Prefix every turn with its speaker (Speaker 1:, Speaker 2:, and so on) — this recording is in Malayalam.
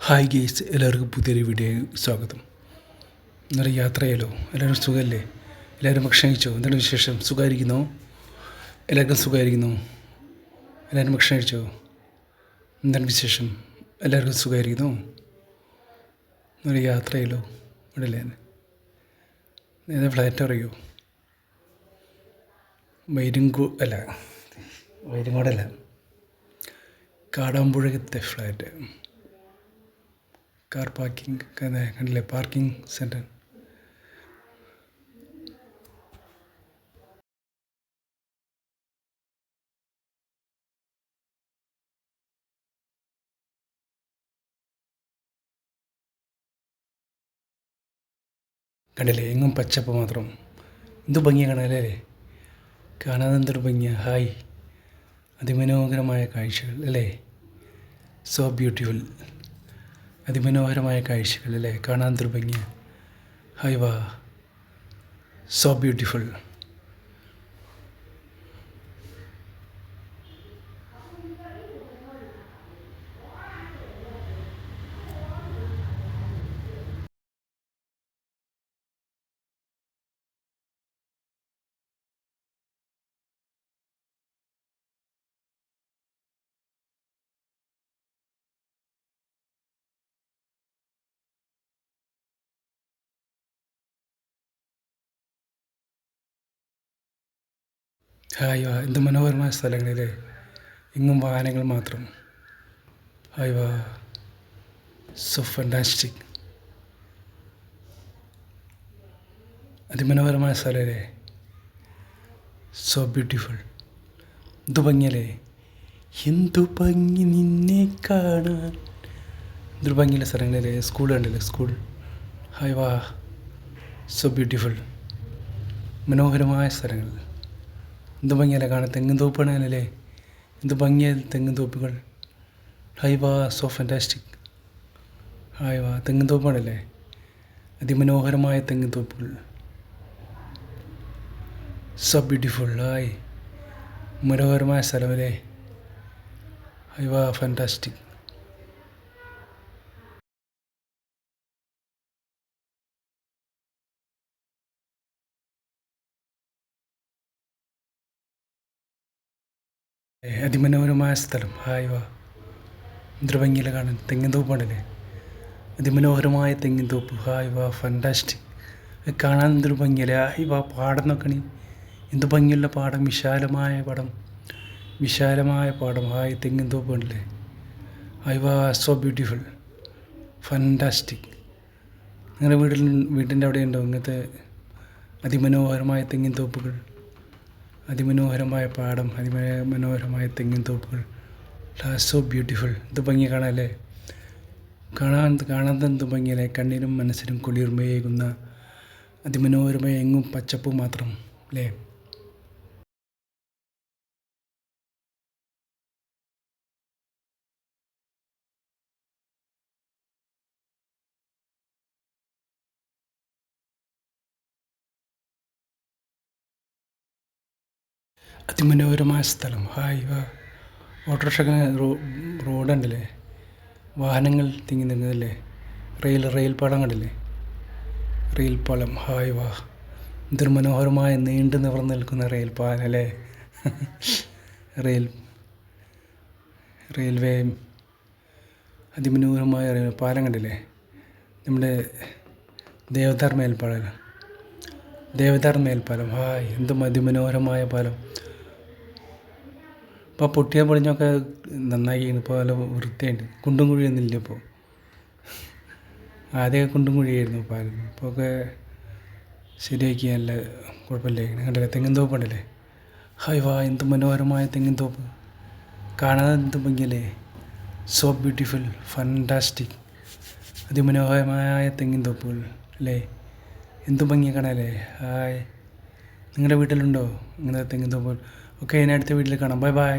Speaker 1: ഹായ് ഗേസ്, എല്ലാവർക്കും പുതിയൊരു വീഡിയോ സ്വാഗതം. ഇന്നൊരു യാത്രയല്ലോ, എല്ലാവരും സുഖമല്ലേ? എല്ലാവരും ഭക്ഷണം കഴിച്ചോ? എന്താണ് വിശേഷം? സുഖമായിരിക്കുന്നോ? എല്ലാവർക്കും സുഖമായിരിക്കുന്നു. എല്ലാവരും ഭക്ഷണം കഴിച്ചോ? എന്താണ് വിശേഷം? എല്ലാവർക്കും സുഖമായിരിക്കുന്നോ? ഇന്നൊരു യാത്രയല്ലോ, ഇവിടെ അല്ലേ? ഏതാ ഫ്ലൈറ്റ് അറിയോ? വൈരങ്കോടല്ല, കാടാമ്പുഴത്തെ ഫ്ലൈറ്റ്. കാർ പാർക്കിംഗ് കണ്ടില്ലേ? Parking centre. കണ്ടില്ലേ? എങ്ങും പച്ചപ്പ് മാത്രം. എന്ത് ഭംഗിയാണ് കാണാനല്ലേ? കാണാൻ എന്തൊരു ഭംഗിയാണ്. ഹായ്, അതിമനോഹരമായ കാഴ്ചകൾ അല്ലേ? So beautiful. അതിമനോഹരമായ കാഴ്ചകൾ അല്ലേ? കാണാൻ എന്തൊരു ഭംഗിയാണ്. ഹായ് വാ, സോ ബ്യൂട്ടിഫുൾ. ഹായ് വാ, എന്ത് മനോഹരമായ സ്ഥലങ്ങളില്ലേ? എങ്ങും വാഹനങ്ങൾ മാത്രം. ഹായ് വാ, സോ ഫാന്റാസ്റ്റിക്. അതിമനോഹരമായ സ്ഥലമല്ലേ? So beautiful. എന്തു ഭംഗിയല്ലേ? എന്തു ഭംഗി നിന്നെ കാണാൻ. എന്തൊരു ഭംഗിയുള്ള സ്ഥലങ്ങളില്ലേ? സ്കൂൾ കണ്ടില്ലേ? സ്കൂൾ. ഹായ് വാ, സോ ബ്യൂട്ടിഫുൾ. മനോഹരമായ സ്ഥലങ്ങൾ. എന്ത് ഭംഗിയല്ലേ കാണാൻ? തെങ്ങും തോപ്പാണല്ലേ? എന്ത് ഭംഗിയായ തെങ്ങും തോപ്പുകൾ. ഹായ് വാ, സോ ഫാന്റാസ്റ്റിക്. ഹായ് വാ, തെങ്ങും തോപ്പാണല്ലേ? അതിമനോഹരമായ തെങ്ങും തോപ്പുകൾ. So beautiful. ഹായ്, മനോഹരമായ സ്ഥലമല്ലേ? ഹായ് വാ, ഫാന്റാസ്റ്റിക്. അതിമനോഹരമായ സ്ഥലം. ഹായ് വാ, എന്തൊരു ഭംഗിയില്ല കാണാൻ. തെങ്ങിൻ തോപ്പാണല്ലേ? അതിമനോഹരമായ തെങ്ങിൻ തോപ്പ്. ഹായ് വാ, ഫാന്റാസ്റ്റിക്. അത് കാണാൻ എന്തൊരു ഭംഗിയല്ലേ? ഹായ് വാ, പാടം നോക്കണി. എന്ത് ഭംഗിയുള്ള പാടം, വിശാലമായ പാടം, വിശാലമായ പാടം. ഹായ്, തെങ്ങിൻ തോപ്പ് കണ്ടില്ലേ? ഹായ് വാ, സോ ബ്യൂട്ടിഫുൾ, ഫാന്റാസ്റ്റിക്. നിങ്ങളുടെ വീട്ടിൻ്റെ അവിടെ ഉണ്ടോ ഇങ്ങനത്തെ അതിമനോഹരമായ തെങ്ങിൻ തോപ്പുകൾ? അതിമനോഹരമായ പാടം, അതിമനോഹരമായ തെങ്ങിൻ തോപ്പുകൾ. So beautiful. ഇത് ഭംഗി കാണാമല്ലേ? കാണാൻ എന്ത് ഭംഗിയല്ലേ? കണ്ണിനും മനസ്സിനും കുളിർമയേകുന്ന അതിമനോഹരമായ എങ്ങും പച്ചപ്പ് മാത്രം അല്ലേ? അതിമനോഹരമായ സ്ഥലം. ഹായ് വാ, ഓട്ടോറിക്ഷ റോഡുണ്ടല്ലേ? വാഹനങ്ങൾ തിങ്ങി നിന്നതല്ലേ? റെയിൽ പാളം കണ്ടില്ലേ? റെയിൽ പാലം. ഹായ് വാ, എന്തൊരു മനോഹരമായ നീണ്ടു നിവർന്ന് നിൽക്കുന്ന റെയിൽ പാലം അല്ലേ? റെയിൽവേ അതിമനോഹരമായ പാലം കണ്ടില്ലേ? നമ്മുടെ ദേവദാർ മേൽപ്പാലം. ഹായ്, എന്ത് അതിമനോഹരമായ പാലം. ഇപ്പോൾ പൊട്ടിയ പൊളിഞ്ഞൊക്കെ നന്നായി. ഇപ്പോൾ നല്ല വൃത്തിയായിട്ട് കുണ്ടും കുഴിയൊന്നുമില്ല ഇപ്പോൾ. ആദ്യമൊക്കെ കുണ്ടും കുഴിയായിരുന്നു പാലം. ഇപ്പോൾ ഒക്കെ ശരിയാക്കി, നല്ല കുഴപ്പമില്ല. കണ്ടില്ലേ? തെങ്ങിൻ തോപ്പുണ്ടല്ലേ? ഹായ് വാ, എന്ത് മനോഹരമായ തെങ്ങിൻ തോപ്പ്. കാണാൻ എന്ത് ഭംഗിയല്ലേ? So beautiful, fantastic. അതിമനോഹരമായ തെങ്ങിൻ തോപ്പുകൾ അല്ലേ? എന്ത് ഭംഗി കാണാനല്ലേ? ഹായ്, നിങ്ങളുടെ വീട്ടിലുണ്ടോ ഇങ്ങനത്തെ തെങ്ങിൻ തോപ്പുകൾ? ഓക്കെ, ഇനി അടുത്ത വീട്ടിൽ കാണാം. Bye bye.